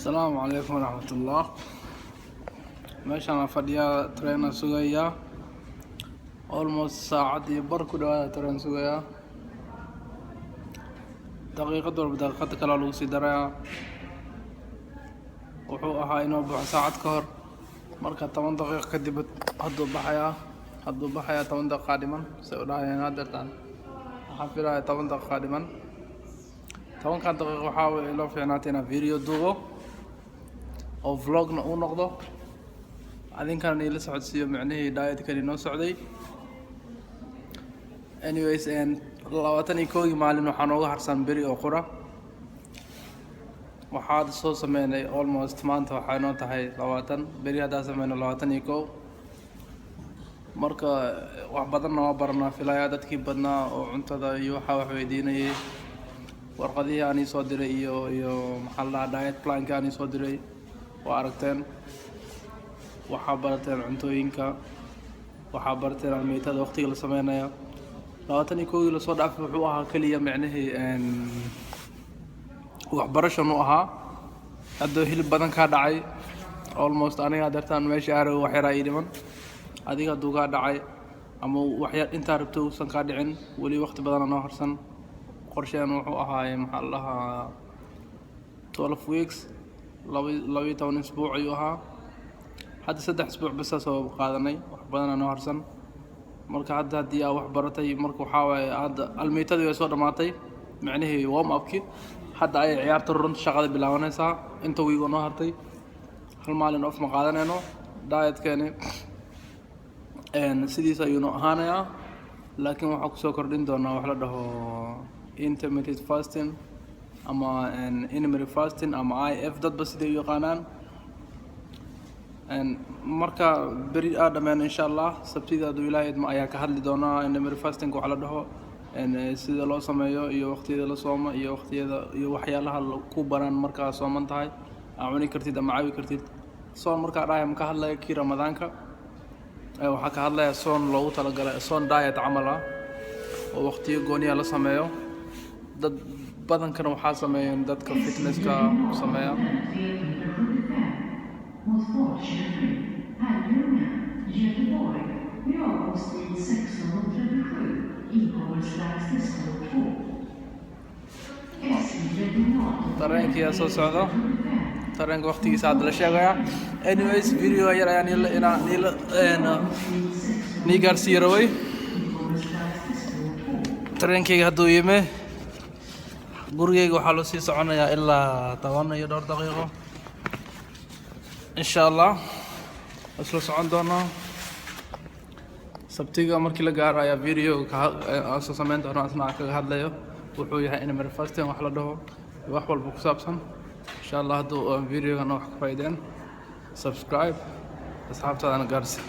السلام عليكم ورحمة الله. meeshaan fadhiyaa train sugaya almost saacadii bar ku dhawaada train sugaya daqiiqad walba daqiiqad kale lagu sii darayaa wuxuu ahaa inuu baxo saacad ka hor marka 10 daqiiqo kadib hadduu baxayaa 10 daqiiqo dhiman si u dhahayeen hadeertaan waxaan filayaa 10 daqiiqo dhiman 10 daqiiqo waxaa weeye loo fiicnaatay inaan video duubo oo vlogna uu noqdo adinkan ila socodsiyo macnaheedu diet kali noo socday anyways and 21 maalin waxaan uga harsan beri oo qura waxaad soo sameynay almost maanta waxay noo tahay 20 beri hadaa sameeyno 21 marka wax badan oo barna filaya dadkii badnaa oo cuntada iyo waxa wax weydiinayay warqadii aan soo diray iyo maxaa la diet plan ka aan soo diray waa aragteen waxaa barateen cuntooyinka waxaa barateen almeetada waqtiga la sameeynaya 21 la soo dhaafay wuxuu ahaa kaliya macnaheedu wax barasho uu ahaa hadda hilib badan ka dhacay almost aniga dartaan meesha aaro wax yar ay dhiman adiga duuga dhacay ama wax yar inta rabto uusan ka dhicin wali waqti badan oo harsan qorsheen wuxuu ahaa maxaa la 12 weeks 12 isbuuc ayuu ahaa hadda 3 isbuuc bas soo qaadanay wax badan oo harsan marka hadda hadii aan wax baratay marka waxa waaye hadda almeetadu way soo dhamaatay macnaheedu warm up-ki hadda ay ciyaarta runta shaqada bilaabanaysaa inta wiigo noo hartay hal maalin off ma qaadanayno diet-keeni sidiisa ayuu ahaanayaa laakiin waxa ku soo kordhin doonaa wax la dhaho intermittent fasting ama intermittent fasting ama IF dadba sidii u yaqaanaan marka beri aadameen insha Allah sabtida adu ilaahay ma ayaa ka hadli doonaa intermittent fasting waxa la dhaho sida loo sameeyo iyo waqtiyada la soomo iyo waqtiyada iyo waxyaalaha ku baran marka sooman tahay aawani kartid ama caawi kartid soon marka dhaayam ka hadlaya kii ramadaanka waxa ka hadlaya soon loogu talagalay soon diet camal ah oo waqtiyo gooniya la sameeyo dad badan kan waxa sameeyeen dadka fitnesska sameeya tareenkii soo socdo tareenka waqtigiisa hadda la sheegaya anyways video yar ayaan ni gaarsiiyay tareenkii hadduu yime gurigeyga waxaa loo sii soconayaa ilaa 10 iyo dhowr daqiiqo insha Allah isla socon doonaa sabtiga markii la gaaro ayaa video ka soo sameyn doonaa asna kaga hadlayo wuxuu yahay intermittent fasting wax la dhaho wax walba ku saabsan insha Allah hadduu video-gan wax ka faa'iideen subscribe asxaabtaadana gaarsi